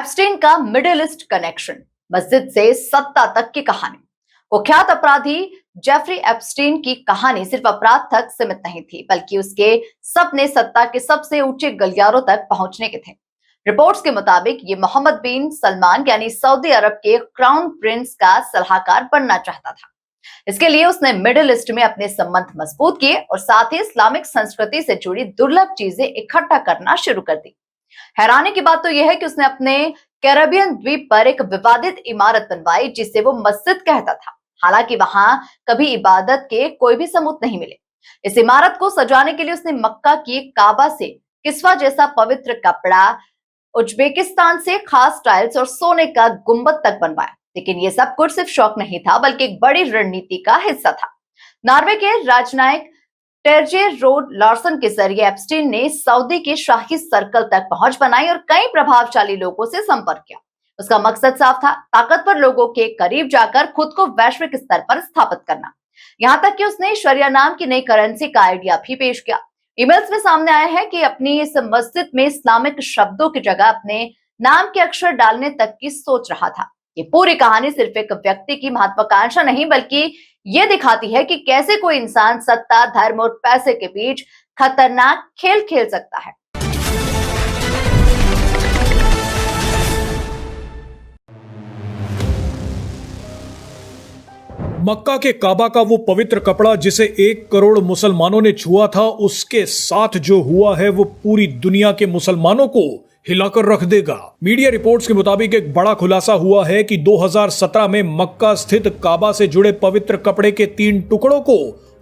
Epstein का middle east connection, मस्जिद से सत्ता तक की कहानी। कुख्यात अपराधी जेफरी एप्स्टीन की कहानी सिर्फ अपराध तक सीमित नहीं थी, बल्कि उसके सपने सत्ता के सबसे ऊंचे गलियारों तक पहुंचने के थे। रिपोर्ट्स के मुताबिक ये मोहम्मद बिन सलमान यानी सऊदी अरब के क्राउन प्रिंस का सलाहकार बनना चाहता था। इसके लिए उसने मिडिल ईस्ट में अपने संबंध मजबूत किए और साथ ही इस्लामिक संस्कृति से जुड़ी दुर्लभ चीजें इकट्ठा करना शुरू कर दी। हैरानी की बात तो यह है कि उसने अपने कैरेबियन द्वीप पर एक विवादित इमारत बनवाई जिसे वो मस्जिद कहता था। हालांकि वहां कभी इबादत के कोई भी सबूत नहीं मिले। इस इमारत को सजाने के लिए उसने मक्का की काबा से किस्वा जैसा पवित्र कपड़ा, उज्बेकिस्तान से खास टाइल्स और सोने का गुंबद तक बनवाया। लेकिन ये सब कुछ सिर्फ शौक नहीं था, बल्कि एक बड़ी रणनीति का हिस्सा था। नॉर्वे के राजनयिक टेर्जे रोड लार्सन के जरिए एप्स्टीन ने सऊदी के शाही सर्कल तक पहुंच बनाई और कई प्रभावशाली लोगों से संपर्क किया। उसका मकसद साफ था, ताकतवर लोगों के करीब जाकर खुद को वैश्विक स्तर पर स्थापित करना। यहां तक कि उसने शरिया नाम की नई करेंसी का आइडिया भी पेश किया। ईमेल्स में सामने आया है कि अपनी इस मस्जिद में इस्लामिक शब्दों की जगह अपने नाम के अक्षर डालने तक की सोच रहा था। ये पूरी कहानी सिर्फ एक व्यक्ति की महत्वाकांक्षा नहीं, बल्कि ये दिखाती है कि कैसे कोई इंसान सत्ता, धर्म और पैसे के बीच खतरनाक खेल खेल सकता है। मक्का के काबा का वो पवित्र कपड़ा जिसे 1 करोड़ मुसलमानों ने छुआ था, उसके साथ जो हुआ है वो पूरी दुनिया के मुसलमानों को हिलाकर रख देगा। मीडिया रिपोर्ट्स के मुताबिक एक बड़ा खुलासा हुआ है कि 2017 में मक्का स्थित काबा से जुड़े पवित्र कपड़े के 3 टुकड़ों को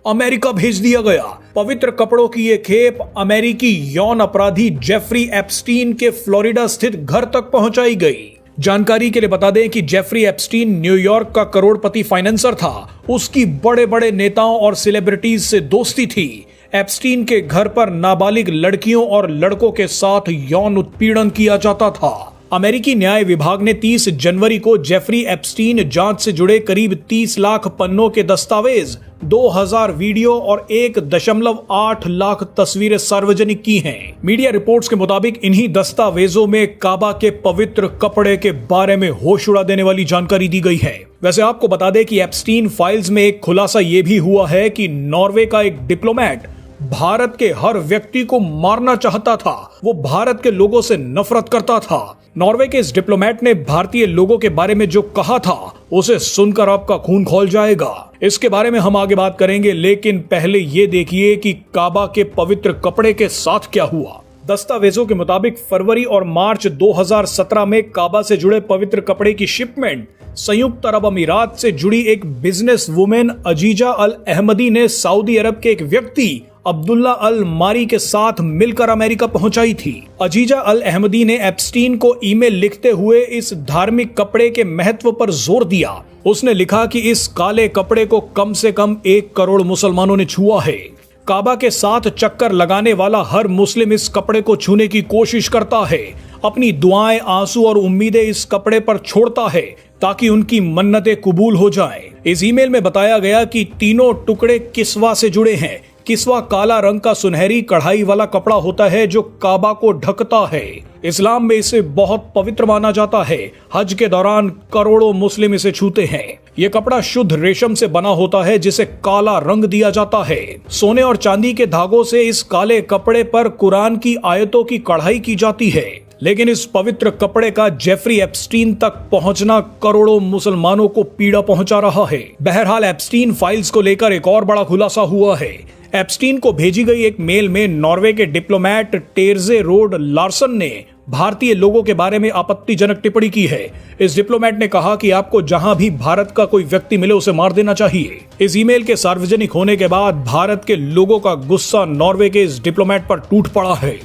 अमेरिका भेज दिया गया। पवित्र कपड़ों की ये खेप अमेरिकी यौन अपराधी जेफरी एप्स्टीन के फ्लोरिडा स्थित घर तक पहुंचाई गई। जानकारी के लिए बता दें कि जेफरी एप्स्टीन न्यूयॉर्क का करोड़पति फाइनेंसर था। उसकी बड़े बड़े नेताओं और सेलिब्रिटीज से दोस्ती थी। एप्स्टीन के घर पर नाबालिग लड़कियों और लड़कों के साथ यौन उत्पीड़न किया जाता था। अमेरिकी न्याय विभाग ने 30 जनवरी को जेफरी एप्स्टीन जांच से जुड़े करीब 30 लाख पन्नों के दस्तावेज, 2000 वीडियो और 1.8 लाख तस्वीरें सार्वजनिक की हैं। मीडिया रिपोर्ट्स के मुताबिक इन्हीं दस्तावेजों में काबा के पवित्र कपड़े के बारे में होश उड़ा देने वाली जानकारी दी गई है। वैसे आपको बता दें कि एप्स्टीन फाइल्स में एक खुलासा यह भी हुआ है कि नॉर्वे का एक डिप्लोमेट भारत के हर व्यक्ति को मारना चाहता था। वो भारत के लोगों से नफरत करता था। नॉर्वे के इस डिप्लोमेट ने भारतीय लोगों के बारे में जो कहा था, उसे सुनकर आपका खून खौल जाएगा। इसके बारे में हम आगे बात करेंगे, लेकिन पहले ये देखिए कि काबा के पवित्र कपड़े के साथ क्या हुआ। दस्तावेजों के मुताबिक फरवरी और मार्च 2017 में काबा से जुड़े पवित्र कपड़े की शिपमेंट संयुक्त अरब अमीरात से जुड़ी एक बिजनेस वुमेन अजीजा अल अहमदी ने सऊदी अरब के एक व्यक्ति अब्दुल्ला अल मारी के साथ मिलकर अमेरिका पहुंचाई थी। अजीजा अल अहमदी ने एप्स्टीन को ईमेल लिखते हुए इस धार्मिक कपड़े के महत्व पर जोर दिया। उसने लिखा कि इस काले कपड़े को कम से कम 1 करोड़ मुसलमानों ने छुआ है। काबा के साथ चक्कर लगाने वाला हर मुस्लिम इस कपड़े को छूने की कोशिश करता है। अपनी दुआएं, आंसू और उम्मीदें इस कपड़े पर छोड़ता है ताकि उनकी मन्नतें कबूल हो जाएं। इस ईमेल में बताया गया कि तीनों टुकड़े किस्वा से जुड़े हैं। किस्वा काला रंग का सुनहरी कढ़ाई वाला कपड़ा होता है जो काबा को ढकता है। इस्लाम में इसे बहुत पवित्र माना जाता है। हज के दौरान करोड़ों मुस्लिम इसे छूते हैं। ये कपड़ा शुद्ध रेशम से बना होता है जिसे काला रंग दिया जाता है। सोने और चांदी के धागों से इस काले कपड़े पर कुरान की आयतों की कढ़ाई की जाती है। लेकिन इस पवित्र कपड़े का जेफरी एप्स्टीन तक पहुंचना करोड़ों मुसलमानों को पीड़ा पहुंचा रहा है। बहरहाल एप्स्टीन फाइल्स को लेकर एक और बड़ा खुलासा हुआ है। एप्स्टीन को भेजी गई एक मेल में नॉर्वे के डिप्लोमेट टेर्जे रोड लार्सन ने भारतीय लोगों के बारे में आपत्तिजनक टिप्पणी की है। इस डिप्लोमेट ने कहा कि आपको जहां भी भारत का कोई व्यक्ति मिले उसे मार देना चाहिए। इस ईमेल के सार्वजनिक होने के बाद भारत के लोगों का गुस्सा नॉर्वे के इस डिप्लोमेट पर टूट पड़ा है।